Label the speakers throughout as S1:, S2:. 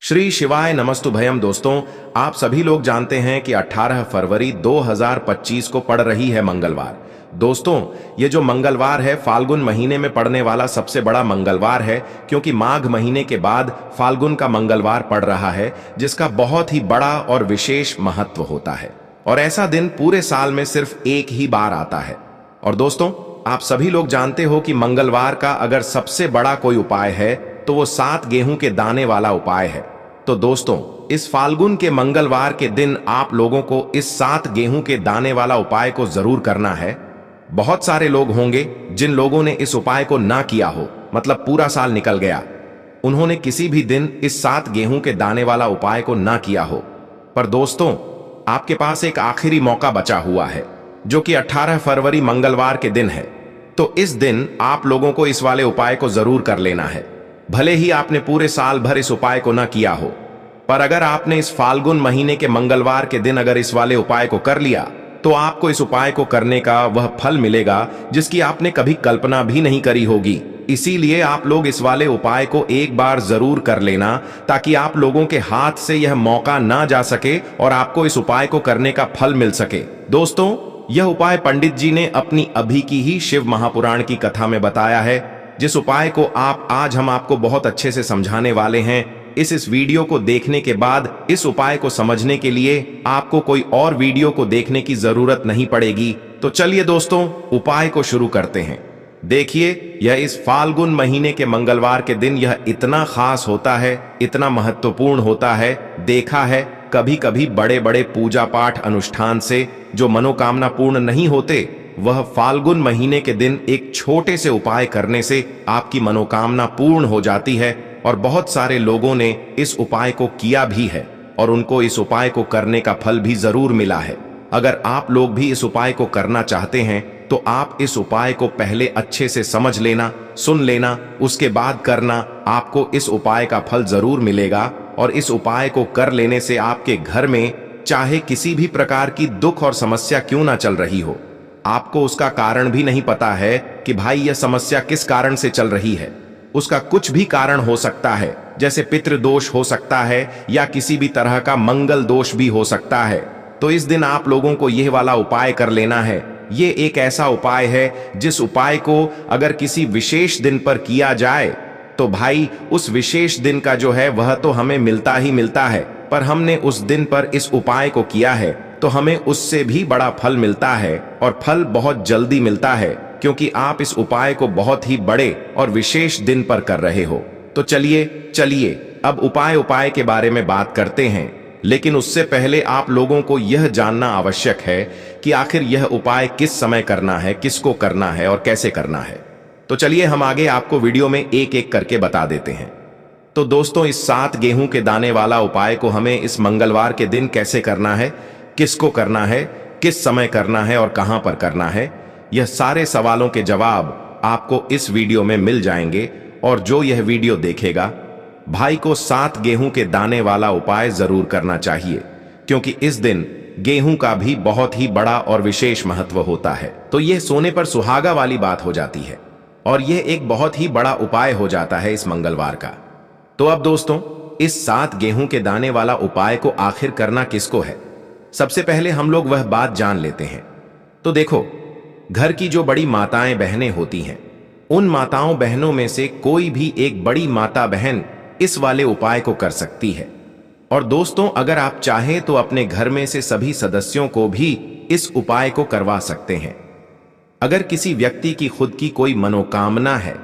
S1: श्री शिवाय नमस्तुभयम। दोस्तों, आप सभी लोग जानते हैं कि 18 फरवरी 2025 को पड़ रही है मंगलवार। दोस्तों, ये जो मंगलवार है फाल्गुन महीने में पड़ने वाला सबसे बड़ा मंगलवार है, क्योंकि माघ महीने के बाद फाल्गुन का मंगलवार पड़ रहा है, जिसका बहुत ही बड़ा और विशेष महत्व होता है। और ऐसा दिन पूरे साल में सिर्फ एक ही बार आता है। और दोस्तों, आप सभी लोग जानते हो कि मंगलवार का अगर सबसे बड़ा कोई उपाय है तो वो 7 गेहूं के दाने वाला उपाय है। तो दोस्तों, इस फाल्गुन के मंगलवार के दिन आप लोगों को इस 7 गेहूं के दाने वाला उपाय को जरूर करना है। बहुत सारे लोग होंगे जिन लोगों ने इस उपाय को ना किया हो, मतलब पूरा साल निकल गया, उन्होंने किसी भी दिन इस 7 गेहूं के दाने वाला उपाय को ना किया हो। पर दोस्तों, आपके पास एक आखिरी मौका बचा हुआ है, जो कि 18 फरवरी मंगलवार के दिन है। तो इस दिन आप लोगों को इस वाले उपाय को जरूर कर लेना है। भले ही आपने पूरे साल भर इस उपाय को ना किया हो, पर अगर आपने इस फाल्गुन महीने के मंगलवार के दिन अगर इस वाले उपाय को कर लिया, तो आपको इस उपाय को करने का वह फल मिलेगा जिसकी आपने कभी कल्पना भी नहीं करी होगी। इसीलिए आप लोग इस वाले उपाय को एक बार जरूर कर लेना, ताकि आप लोगों के हाथ से यह मौका ना जा सके और आपको इस उपाय को करने का फल मिल सके। दोस्तों, यह उपाय पंडित जी ने अपनी अभी की ही शिव महापुराण की कथा में बताया है, जिस उपाय को आज हम आपको बहुत अच्छे से समझाने वाले हैं। इस वीडियो को देखने के बाद इस उपाय को समझने के लिए आपको कोई और वीडियो को देखने की जरूरत नहीं पड़ेगी। तो चलिए दोस्तों, उपाय को शुरू करते हैं। देखिए, यह इस फाल्गुन महीने के मंगलवार के दिन यह इतना खास होता है, इतना महत्वपूर्ण होता है। देखा है कभी कभी बड़े बड़े पूजा पाठ अनुष्ठान से जो मनोकामना पूर्ण नहीं होते, वह फाल्गुन महीने के दिन एक छोटे से उपाय करने से आपकी मनोकामना पूर्ण हो जाती है। और बहुत सारे लोगों ने इस उपाय को किया भी है और उनको इस उपाय को करने का फल भी जरूर मिला है। अगर आप लोग भी इस उपाय को करना चाहते हैं तो आप इस उपाय को पहले अच्छे से समझ लेना, सुन लेना, उसके बाद करना। आपको इस उपाय का फल जरूर मिलेगा। और इस उपाय को कर लेने से आपके घर में चाहे किसी भी प्रकार की दुख और समस्या क्यों ना चल रही हो, आपको उसका कारण भी नहीं पता है कि भाई यह समस्या किस कारण से चल रही है, उसका कुछ भी कारण हो सकता है, जैसे पितृदोष हो सकता है या किसी भी तरह का मंगल दोष भी हो सकता है। तो इस दिन आप लोगों को यह वाला उपाय कर लेना है। ये एक ऐसा उपाय है जिस उपाय को अगर किसी विशेष दिन पर किया जाए तो भाई उस विशेष दिन का जो है वह तो हमें मिलता ही मिलता है, पर हमने उस दिन पर इस उपाय को किया है तो हमें उससे भी बड़ा फल मिलता है। और फल बहुत जल्दी मिलता है, क्योंकि आप इस उपाय को बहुत ही बड़े और विशेष दिन पर कर रहे हो। तो चलिए अब उपाय के बारे में बात करते हैं। लेकिन उससे पहले आप लोगों को यह जानना आवश्यक है कि आखिर यह उपाय किस समय करना है, किसको करना है और कैसे करना है। तो चलिए हम आगे आपको वीडियो में एक एक करके बता देते हैं। तो दोस्तों, इस 7 गेहूं के दाने वाला उपाय को हमें इस मंगलवार के दिन कैसे करना है, किसको करना है, किस समय करना है और कहां पर करना है, यह सारे सवालों के जवाब आपको इस वीडियो में मिल जाएंगे। और जो यह वीडियो देखेगा, भाई को 7 गेहूं के दाने वाला उपाय जरूर करना चाहिए, क्योंकि इस दिन गेहूं का भी बहुत ही बड़ा और विशेष महत्व होता है। तो यह सोने पर सुहागा वाली बात हो जाती है और यह एक बहुत ही बड़ा उपाय हो जाता है इस मंगलवार का। तो अब दोस्तों, इस 7 गेहूं के दाने वाला उपाय को आखिर करना किसको है, सबसे पहले हम लोग वह बात जान लेते हैं। तो देखो, घर की जो बड़ी माताएं बहनें होती हैं, उन माताओं बहनों में से कोई भी एक बड़ी माता बहन इस वाले उपाय को कर सकती है। और दोस्तों, अगर आप चाहें तो अपने घर में से सभी सदस्यों को भी इस उपाय को करवा सकते हैं। अगर किसी व्यक्ति की खुद की कोई मनोकामना है,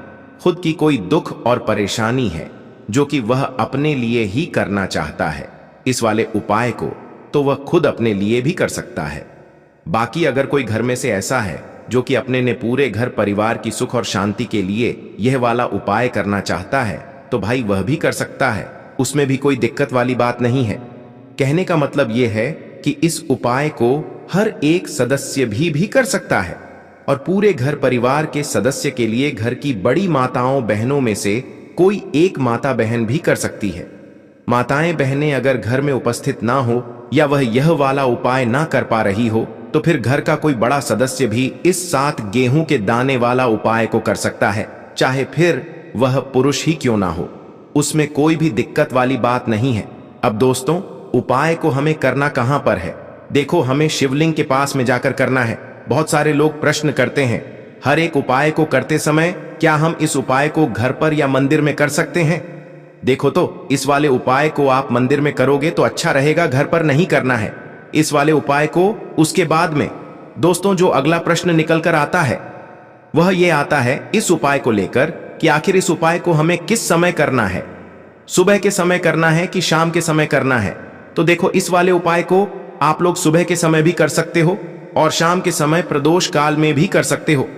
S1: खुद की कोई दुख और परेशानी है जो कि वह अपने लिए ही करना चाहता है इस वाले उपाय को, तो वह खुद अपने लिए भी कर सकता है। बाकी अगर कोई घर में से ऐसा है जो कि अपने ने पूरे घर परिवार की सुख और शांति के लिए यह वाला उपाय करना चाहता है, तो भाई वह भी कर सकता है, उसमें भी कोई दिक्कत वाली बात नहीं है। कहने का मतलब यह है कि इस उपाय को हर एक सदस्य भी कर सकता है और पूरे घर परिवार के सदस्य के लिए घर की बड़ी माताओं बहनों में से कोई एक माता बहन भी कर सकती है। माताएं बहनें अगर घर में उपस्थित ना हो या वह यह वाला उपाय ना कर पा रही हो, तो फिर घर का कोई बड़ा सदस्य भी इस 7 गेहूं के दाने वाला उपाय को कर सकता है, चाहे फिर वह पुरुष ही क्यों ना हो। उसमें कोई भी दिक्कत वाली बात नहीं है। अब दोस्तों, उपाय को हमें करना कहां पर है? देखो, हमें शिवलिंग के पास में जाकर करना है। बहुत सारे लोग प्रश्न करते हैं, हर एक उपाय को करते समय क्या हम इस उपाय को घर पर या मंदिर में कर सकते हैं? देखो, तो इस वाले उपाय को आप मंदिर में करोगे तो अच्छा रहेगा, घर पर नहीं करना है इस वाले उपाय को। उसके बाद में दोस्तों जो अगला प्रश्न निकल कर आता है वह ये आता है इस उपाय को लेकर कि आखिर इस उपाय को हमें किस समय करना है, सुबह के समय करना है कि शाम के समय करना है? तो देखो, इस वाले उपाय को आप लोग सुबह के समय भी कर सकते हो और शाम के समय प्रदोष काल में भी कर सकते हो।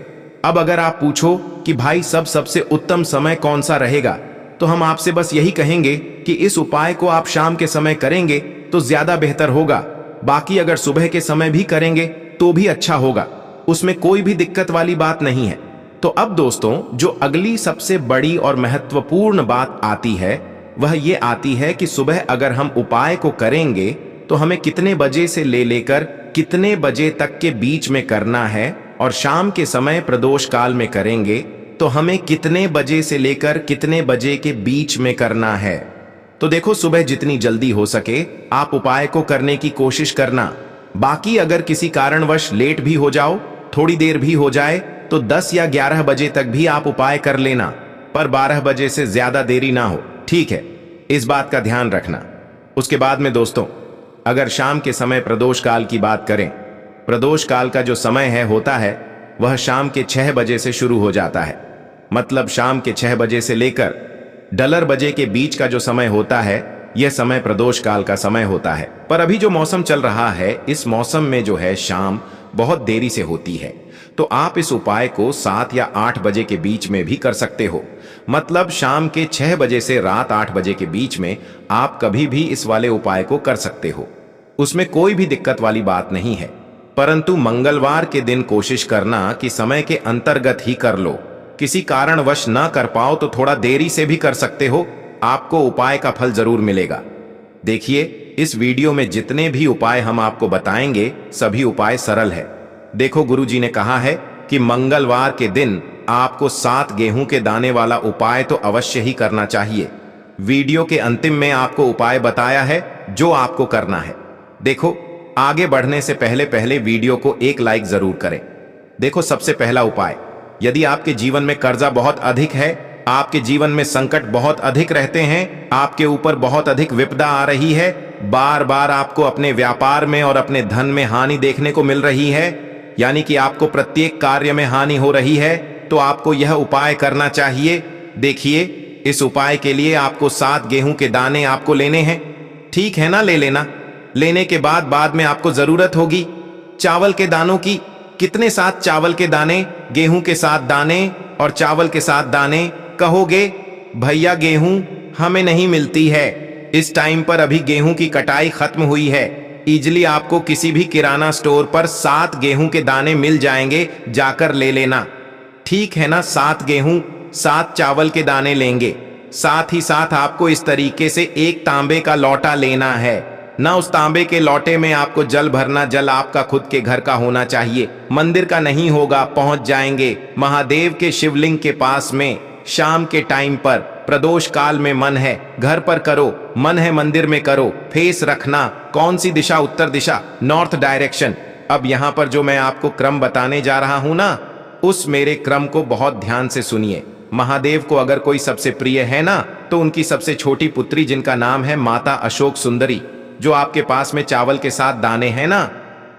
S1: अब अगर आप पूछो कि भाई सबसे उत्तम समय कौन सा रहेगा, तो हम आपसे बस यही कहेंगे कि इस उपाय को आप शाम के समय करेंगे तो ज्यादा बेहतर होगा। बाकी अगर सुबह के समय भी करेंगे तो भी अच्छा होगा, उसमें कोई भी दिक्कत वाली बात नहीं है। तो अब दोस्तों, जो अगली सबसे बड़ी और महत्वपूर्ण बात आती है वह ये आती है कि सुबह अगर हम उपाय को करेंगे तो हमें कितने बजे से लेकर कितने बजे तक के बीच में करना है, और शाम के समय प्रदोष काल में करेंगे तो हमें कितने बजे से लेकर कितने बजे के बीच में करना है। तो देखो, सुबह जितनी जल्दी हो सके आप उपाय को करने की कोशिश करना। बाकी अगर किसी कारणवश लेट भी हो जाओ, थोड़ी देर भी हो जाए, तो 10 या 11 बजे तक भी आप उपाय कर लेना, पर 12 बजे से ज्यादा देरी ना हो, ठीक है? इस बात का ध्यान रखना। उसके बाद में दोस्तों, अगर शाम के समय प्रदोष काल की बात करें, प्रदोष काल का जो समय है होता है वह शाम के 6 बजे से शुरू हो जाता है। मतलब शाम के 6 बजे से लेकर डलर बजे के बीच का जो समय होता है यह समय प्रदोष काल का समय होता है। पर अभी जो मौसम चल रहा है, इस मौसम में जो है शाम बहुत देरी से होती है, तो आप इस उपाय को 7 या 8 बजे के बीच में भी कर सकते हो। मतलब शाम के 6 बजे से रात 8 बजे के बीच में आप कभी भी इस वाले उपाय को कर सकते हो, उसमें कोई भी दिक्कत वाली बात नहीं है। परंतु मंगलवार के दिन कोशिश करना कि समय के अंतर्गत ही कर लो। किसी कारणवश ना कर पाओ तो थोड़ा देरी से भी कर सकते हो, आपको उपाय का फल जरूर मिलेगा। देखिए, इस वीडियो में जितने भी उपाय हम आपको बताएंगे सभी उपाय सरल है। देखो, गुरुजी ने कहा है कि मंगलवार के दिन आपको 7 गेहूं के दाने वाला उपाय तो अवश्य ही करना चाहिए। वीडियो के अंतिम में आपको उपाय बताया है जो आपको करना है। देखो, आगे बढ़ने से पहले वीडियो को एक लाइक जरूर करें। देखो, सबसे पहला उपाय, यदि आपके जीवन में कर्जा बहुत अधिक है, आपके जीवन में संकट बहुत अधिक रहते हैं, आपके ऊपर बहुत अधिक विपदा आ रही है, बार बार आपको अपने व्यापार में और अपने धन में हानि देखने को मिल रही है, यानी कि आपको प्रत्येक कार्य में हानि हो रही है, तो आपको यह उपाय करना चाहिए। देखिए, इस उपाय के लिए आपको 7 गेहूं के दाने आपको लेने हैं, ठीक है ना? ले लेना। लेने के बाद में आपको जरूरत होगी चावल के दानों की। कितने? 7 चावल के दाने, गेहूं के 7 दाने और चावल के 7 दाने। कहोगे भैया गेहूं हमें नहीं मिलती है, इस टाइम पर अभी गेहूं की कटाई खत्म हुई है। इजली आपको किसी भी किराना स्टोर पर 7 गेहूं के दाने मिल जाएंगे, जाकर ले लेना, ठीक है ना? 7 गेहूं 7 चावल के दाने लेंगे, साथ ही साथ आपको इस तरीके से एक तांबे का लोटा लेना है ना। उस तांबे के लोटे में आपको जल भरना, जल आपका खुद के घर का होना चाहिए, मंदिर का नहीं होगा। पहुंच जाएंगे महादेव के शिवलिंग के पास में शाम के टाइम पर। प्रदोष काल में मन है घर पर करो, मन है मंदिर में करो। फेस रखना, कौन सी दिशा? उत्तर दिशा, नॉर्थ डायरेक्शन। अब यहां पर जो मैं आपको क्रम बताने जा रहा हूं ना, उस मेरे क्रम को बहुत ध्यान से सुनिए। महादेव को अगर कोई सबसे प्रिय है ना, तो उनकी सबसे छोटी पुत्री जिनका नाम है माता अशोक सुंदरी, जो आपके पास में चावल के 7 दाने हैं ना,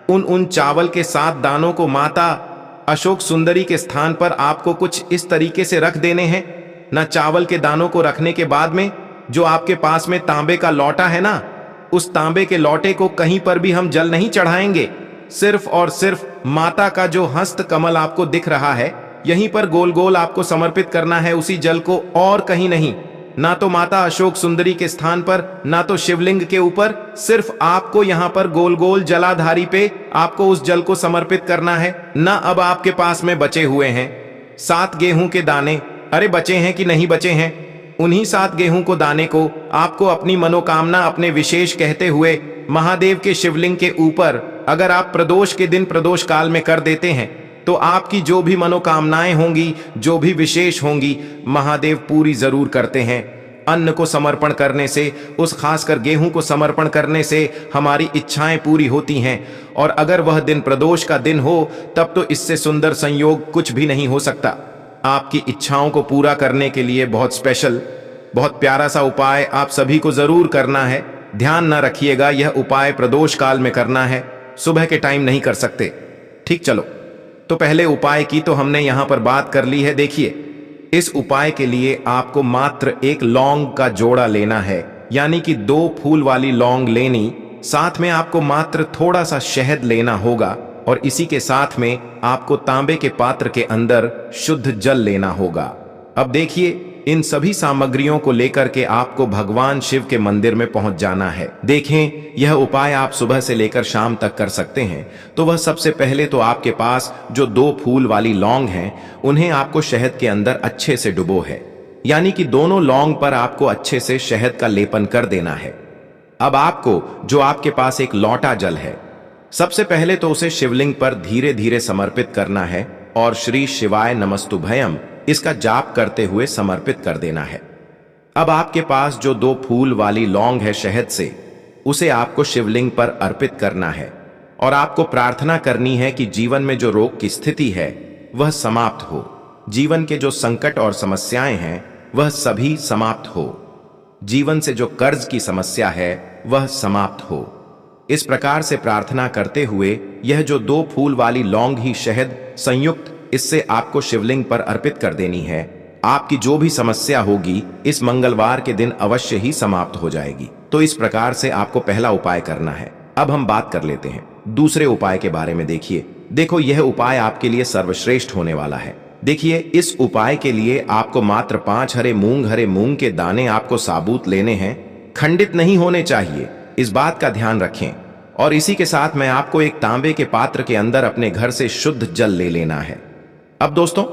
S1: उन चावल के 7 दानों को माता अशोक सुंदरी के स्थान पर आपको कुछ इस तरीके से रख देने हैं ना। चावल के दानों को रखने के बाद में जो आपके पास में तांबे का लोटा है ना, उस तांबे के लोटे को कहीं पर भी हम जल नहीं चढ़ाएंगे, सिर्फ और सिर्फ माता का जो हस्त कमल आपको दिख रहा है यहीं पर गोल गोल आपको समर्पित करना है उसी जल को, और कहीं नहीं। ना तो माता अशोक सुंदरी के स्थान पर, ना तो शिवलिंग के ऊपर, सिर्फ आपको यहां पर गोल गोल जलाधारी पे आपको उस जल को समर्पित करना है ना। अब आपके पास में बचे हुए हैं 7 गेहूं के दाने। अरे बचे हैं कि नहीं बचे हैं? उन्हीं 7 गेहूं को दाने को आपको अपनी मनोकामना, अपने विशेष कहते हुए महादेव के शिवलिंग के ऊपर अगर आप प्रदोष के दिन प्रदोष काल में कर देते हैं तो आपकी जो भी मनोकामनाएं होंगी, जो भी विशेष होंगी, महादेव पूरी जरूर करते हैं। अन्न को समर्पण करने से, उस खासकर गेहूं को समर्पण करने से हमारी इच्छाएं पूरी होती हैं। और अगर वह दिन प्रदोष का दिन हो तब तो इससे सुंदर संयोग कुछ भी नहीं हो सकता। आपकी इच्छाओं को पूरा करने के लिए बहुत स्पेशल, बहुत प्यारा सा उपाय आप सभी को जरूर करना है। ध्यान न रखिएगा, यह उपाय प्रदोष काल में करना है, सुबह के टाइम नहीं कर सकते। ठीक, चलो तो पहले उपाय की तो हमने यहां पर बात कर ली है। देखिए, इस उपाय के लिए आपको मात्र एक लौंग का जोड़ा लेना है, यानी कि 2 फूल वाली लौंग लेनी। साथ में आपको मात्र थोड़ा सा शहद लेना होगा और इसी के साथ में आपको तांबे के पात्र के अंदर शुद्ध जल लेना होगा। अब देखिए, इन सभी सामग्रियों को लेकर के आपको भगवान शिव के मंदिर में पहुंच जाना है। देखें, यह उपाय आप सुबह से लेकर शाम तक कर सकते हैं। तो वह सबसे पहले तो आपके पास जो 2 फूल वाली लौंग हैं, उन्हें आपको शहद के अंदर अच्छे से डुबो है, यानी कि दोनों लौंग पर आपको अच्छे से शहद का लेपन कर देना है। अब आपको जो आपके पास एक लौटा जल है, सबसे पहले तो उसे शिवलिंग पर धीरे धीरे समर्पित करना है और श्री शिवाय नमस्तुभयम इसका जाप करते हुए समर्पित कर देना है। अब आपके पास जो 2 फूल वाली लौंग है शहद से, उसे आपको शिवलिंग पर अर्पित करना है और आपको प्रार्थना करनी है कि जीवन में जो रोग की स्थिति है वह समाप्त हो, जीवन के जो संकट और समस्याएं हैं वह सभी समाप्त हो, जीवन से जो कर्ज की समस्या है वह समाप्त हो। इस प्रकार से प्रार्थना करते हुए यह जो 2 फूल वाली लौंग ही शहद संयुक्त, इससे आपको शिवलिंग पर अर्पित कर देनी है। आपकी जो भी समस्या होगी इस मंगलवार के दिन अवश्य ही समाप्त हो जाएगी। तो इस प्रकार से आपको पहला उपाय करना है। अब हम बात कर लेते हैं दूसरे उपाय के बारे में। देखिए, देखो, यह उपाय आपके लिए सर्वश्रेष्ठ होने वाला है। देखिए, इस उपाय के लिए आपको मात्र 5 हरे मूंग के दाने आपको साबुत लेने हैं, खंडित नहीं होने चाहिए, इस बात का ध्यान रखें। और इसी के साथ में आपको एक तांबे के पात्र के अंदर अपने घर से शुद्ध जल ले लेना है। अब दोस्तों,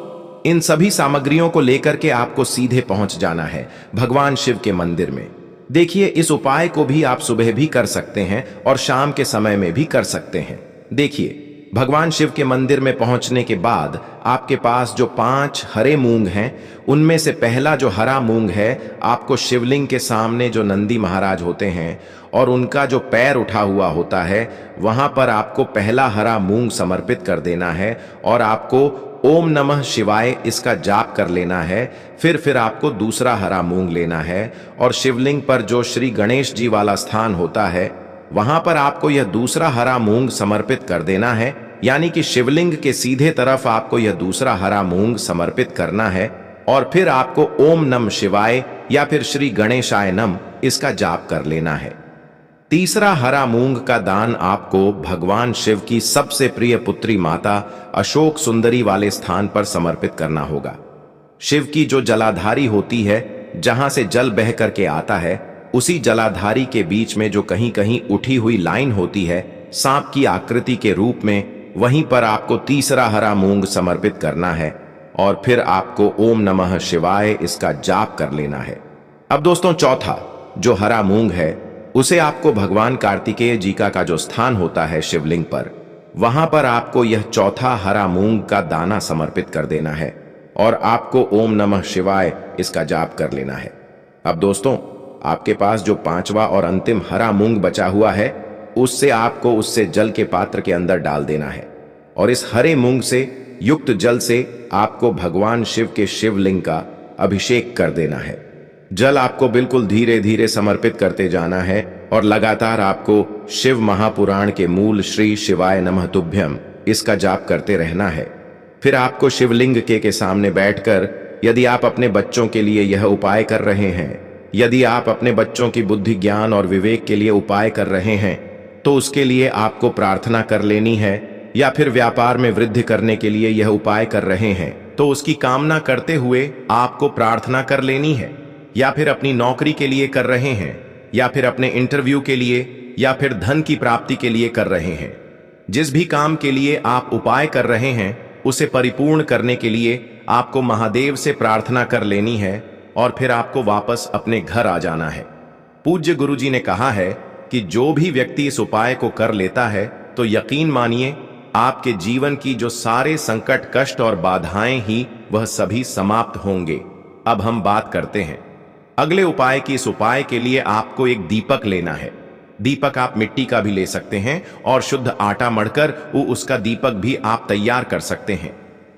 S1: इन सभी सामग्रियों को लेकर के आपको सीधे पहुंच जाना है भगवान शिव के मंदिर में। देखिए, इस उपाय को भी आप सुबह भी कर सकते हैं और शाम के समय में भी कर सकते हैं। देखिए, भगवान शिव के मंदिर में पहुंचने के बाद आपके पास जो 5 हरे मूंग हैं, उनमें से पहला जो हरा मूंग है, आपको शिवलिंग के सामने जो नंदी महाराज होते हैं और उनका जो पैर उठा हुआ होता है, वहां पर आपको पहला हरा मूंग समर्पित कर देना है और आपको ओम नमः शिवाय इसका जाप कर लेना है। फिर आपको दूसरा हरा मूंग लेना है और शिवलिंग पर जो श्री गणेश जी वाला स्थान होता है, वहां पर आपको यह दूसरा हरा मूंग समर्पित कर देना है, यानी कि शिवलिंग के सीधे तरफ आपको यह दूसरा हरा मूंग समर्पित करना है। और फिर आपको ओम नमः शिवाय या फिर श्री गणेशाय नम इसका जाप कर लेना है। तीसरा हरा मूंग का दान आपको भगवान शिव की सबसे प्रिय पुत्री माता अशोक सुंदरी वाले स्थान पर समर्पित करना होगा। शिव की जो जलाधारी होती है, जहां से जल बह करके आता है, उसी जलाधारी के बीच में जो कहीं कहीं उठी हुई लाइन होती है सांप की आकृति के रूप में, वहीं पर आपको तीसरा हरा मूंग समर्पित करना है और फिर आपको ओम नमः शिवाय इसका जाप कर लेना है। अब दोस्तों, चौथा जो हरा मूंग है, उसे आपको भगवान कार्तिकेय जी का जो स्थान होता है शिवलिंग पर, वहां पर आपको यह चौथा हरा मूंग का दाना समर्पित कर देना है और आपको ओम नमः शिवाय इसका जाप कर लेना है। अब दोस्तों, आपके पास जो 5वां और अंतिम हरा मूंग बचा हुआ है, उससे आपको उससे जल के पात्र के अंदर डाल देना है और इस हरे मूंग से युक्त जल से आपको भगवान शिव के शिवलिंग का अभिषेक कर देना है। जल आपको बिल्कुल धीरे धीरे समर्पित करते जाना है और लगातार आपको शिव महापुराण के मूल श्री शिवाय नमः तुभ्यम इसका जाप करते रहना है। फिर आपको शिवलिंग के सामने बैठकर, यदि आप अपने बच्चों के लिए यह उपाय कर रहे हैं, यदि आप अपने बच्चों की बुद्धि, ज्ञान और विवेक के लिए उपाय कर रहे हैं, तो उसके लिए आपको प्रार्थना कर लेनी है। या फिर व्यापार में वृद्धि करने के लिए यह उपाय कर रहे हैं, तो उसकी कामना करते हुए आपको प्रार्थना कर लेनी है। या फिर अपनी नौकरी के लिए कर रहे हैं, या फिर अपने इंटरव्यू के लिए, या फिर धन की प्राप्ति के लिए कर रहे हैं, जिस भी काम के लिए आप उपाय कर रहे हैं, उसे परिपूर्ण करने के लिए आपको महादेव से प्रार्थना कर लेनी है और फिर आपको वापस अपने घर आ जाना है। पूज्य गुरुजी ने कहा है कि जो भी व्यक्ति इस उपाय को कर लेता है, तो यकीन मानिए आपके जीवन की जो सारे संकट, कष्ट और बाधाएं ही वह सभी समाप्त होंगे। अब हम बात करते हैं अगले उपाय की इस उपाय के लिए आपको एक दीपक लेना है। दीपक आप मिट्टी का भी ले सकते हैं और शुद्ध आटा मढ़कर उसका दीपक भी आप तैयार कर सकते हैं।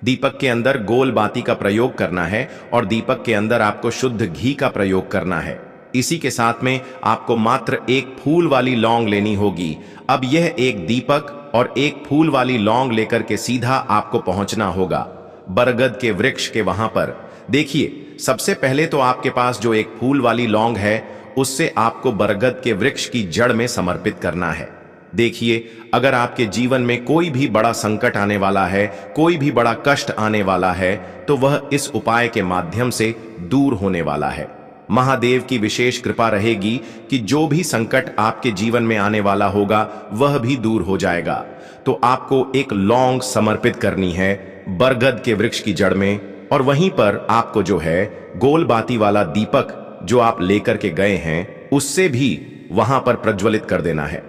S1: दीपक के अंदर गोल बाती का प्रयोग करना है और दीपक के अंदर आपको शुद्ध घी का प्रयोग करना है। इसी के साथ में आपको मात्र एक फूल वाली लौंग लेनी होगी। अब यह एक दीपक और एक फूल वाली लौंग लेकर के सीधा आपको पहुंचना होगा बरगद के वृक्ष के वहां पर। देखिए, सबसे पहले तो आपके पास जो एक फूल वाली लौंग है उससे आपको बरगद के वृक्ष की जड़ में समर्पित करना है। देखिए, अगर आपके जीवन में कोई भी बड़ा संकट आने वाला है, कोई भी बड़ा कष्ट आने वाला है, तो वह इस उपाय के माध्यम से दूर होने वाला है। महादेव की विशेष कृपा रहेगी कि जो भी संकट आपके जीवन में आने वाला होगा वह भी दूर हो जाएगा। तो आपको एक लौंग समर्पित करनी है बरगद के वृक्ष की जड़ में, और वहीं पर आपको जो है गोल बाती वाला दीपक जो आप लेकर के गए हैं उससे भी वहां पर प्रज्वलित कर देना है।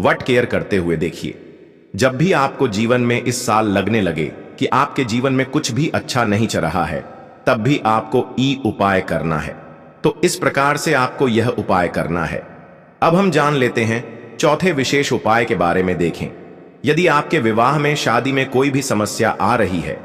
S1: वट केयर करते हुए देखिए, जब भी आपको जीवन में इस साल लगने लगे कि आपके जीवन में कुछ भी अच्छा नहीं चल रहा है, तब भी आपको ई उपाय करना है। तो इस प्रकार से आपको यह उपाय करना है। अब हम जान लेते हैं चौथे विशेष उपाय के बारे में। देखें, यदि आपके विवाह में, शादी में कोई भी समस्या आ रही है,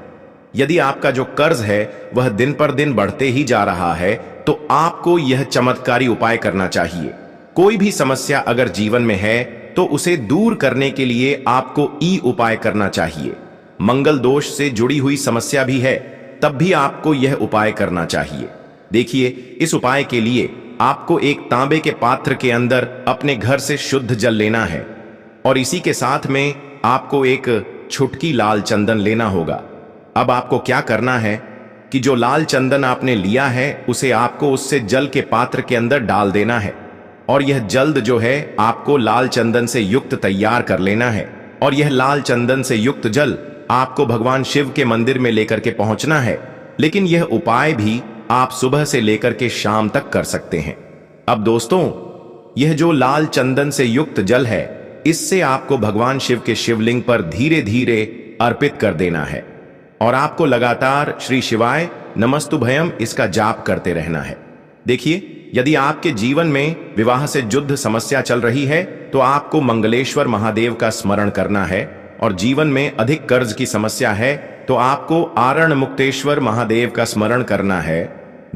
S1: यदि आपका जो कर्ज है वह दिन पर दिन बढ़ते ही जा रहा है, तो आपको यह चमत्कारी उपाय करना चाहिए। कोई भी समस्या अगर जीवन में है तो उसे दूर करने के लिए आपको ई उपाय करना चाहिए। मंगल दोष से जुड़ी हुई समस्या भी है तब भी आपको यह उपाय करना चाहिए। देखिए, इस उपाय के लिए आपको एक तांबे के पात्र के अंदर अपने घर से शुद्ध जल लेना है और इसी के साथ में आपको एक छुटकी लाल चंदन लेना होगा। अब आपको क्या करना है कि जो लाल चंदन आपने लिया है उसे आपको उससे जल के पात्र के अंदर डाल देना है और यह जल्द जो है आपको लाल चंदन से युक्त तैयार कर लेना है। और यह लाल चंदन से युक्त जल आपको भगवान शिव के मंदिर में लेकर के पहुंचना है। लेकिन यह उपाय भी आप सुबह से लेकर के शाम तक कर सकते हैं। अब दोस्तों, यह जो लाल चंदन से युक्त जल है, इससे आपको भगवान शिव के शिवलिंग पर धीरे धीरे अर्पित कर देना है और आपको लगातार श्री शिवाय नमस्तुभयम इसका जाप करते रहना है। देखिए, यदि आपके जीवन में विवाह से जुद्ध समस्या चल रही है तो आपको मंगलेश्वर महादेव का स्मरण करना है, और जीवन में अधिक कर्ज की समस्या है तो आपको आरण मुक्तेश्वर महादेव का स्मरण करना है।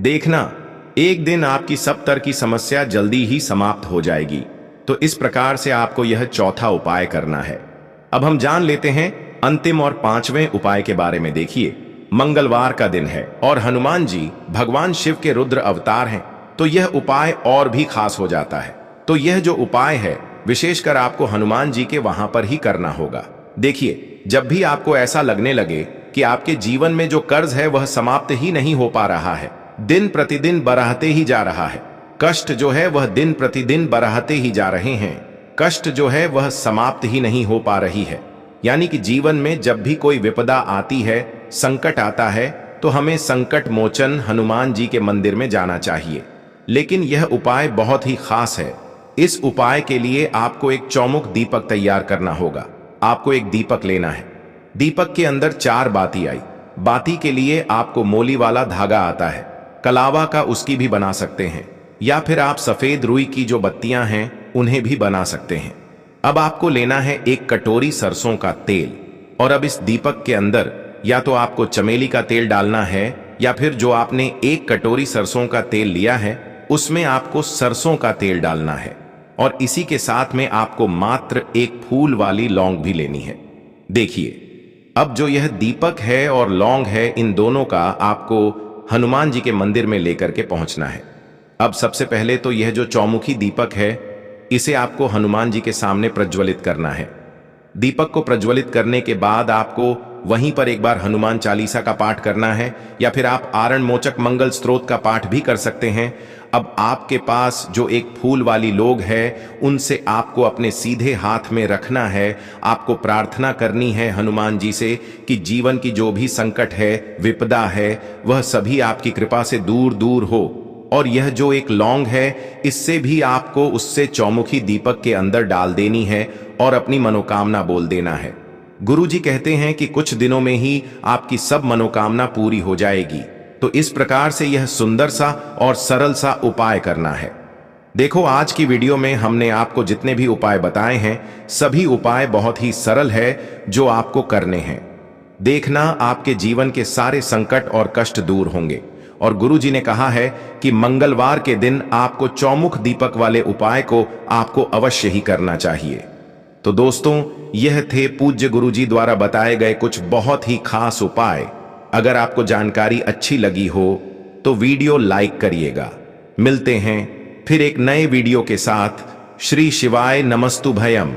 S1: देखना, एक दिन आपकी सब तरह की समस्या जल्दी ही समाप्त हो जाएगी। तो इस प्रकार से आपको यह चौथा उपाय करना है। अब हम जान लेते हैं अंतिम और पांचवें उपाय के बारे में। देखिए, मंगलवार का दिन है और हनुमान जी भगवान शिव के रुद्र अवतार हैं, तो यह उपाय और भी खास हो जाता है। तो यह जो उपाय है विशेषकर आपको हनुमान जी के वहां पर ही करना होगा। देखिए, जब भी आपको ऐसा लगने लगे कि आपके जीवन में जो कर्ज है वह समाप्त ही नहीं हो पा रहा है, दिन प्रतिदिन बढ़ते ही जा रहा है, कष्ट जो है वह दिन प्रतिदिन बढ़ते ही जा रहे हैं, कष्ट जो है वह समाप्त ही नहीं हो पा रही है, यानी कि जीवन में जब भी कोई विपदा आती है, संकट आता है, तो हमें संकट मोचन हनुमान जी के मंदिर में जाना चाहिए। लेकिन यह उपाय बहुत ही खास है। इस उपाय के लिए आपको एक चौमुख दीपक तैयार करना होगा। आपको एक दीपक लेना है। दीपक के अंदर 4 बाती आई। बाती के लिए आपको मोली वाला धागा आता है, कलावा का उसकी भी बना सकते हैं, या फिर आप सफेद रुई की जो बत्तियां हैं उन्हें भी बना सकते हैं। अब आपको लेना है एक कटोरी सरसों का तेल, और अब इस दीपक के अंदर या तो आपको चमेली का तेल डालना है, या फिर जो आपने एक कटोरी सरसों का तेल लिया है उसमें आपको सरसों का तेल डालना है, और इसी के साथ में आपको मात्र एक फूल वाली लौंग भी लेनी है। देखिए, अब जो यह दीपक है और लौंग है, इन दोनों का आपको हनुमान जी के मंदिर में लेकर के पहुंचना है। अब सबसे पहले तो यह जो चौमुखी दीपक है इसे आपको हनुमान जी के सामने प्रज्वलित करना है। दीपक को प्रज्वलित करने के बाद आपको वहीं पर एक बार हनुमान चालीसा का पाठ करना है, या फिर आप आरण मोचक मंगल स्तोत्र का पाठ भी कर सकते हैं। अब आपके पास जो एक फूल वाली लोग है उनसे आपको अपने सीधे हाथ में रखना है। आपको प्रार्थना करनी है हनुमान जी से कि जीवन की जो भी संकट है, विपदा है, वह सभी आपकी कृपा से दूर दूर हो। और यह जो एक लौंग है इससे भी आपको उससे चौमुखी दीपक के अंदर डाल देनी है और अपनी मनोकामना बोल देना है। गुरु जी कहते हैं कि कुछ दिनों में ही आपकी सब मनोकामना पूरी हो जाएगी। तो इस प्रकार से यह सुंदर सा और सरल सा उपाय करना है। देखो, आज की वीडियो में हमने आपको जितने भी उपाय बताए हैं, सभी उपाय बहुत ही सरल है जो आपको करने हैं। देखना, आपके जीवन के सारे संकट और कष्ट दूर होंगे। और गुरुजी ने कहा है कि मंगलवार के दिन आपको चौमुख दीपक वाले उपाय को आपको अवश्य ही करना चाहिए। तो दोस्तों, यह थे पूज्य गुरुजी द्वारा बताए गए कुछ बहुत ही खास उपाय। अगर आपको जानकारी अच्छी लगी हो तो वीडियो लाइक करिएगा। मिलते हैं फिर एक नए वीडियो के साथ। श्री शिवाय नमस्तुभयम।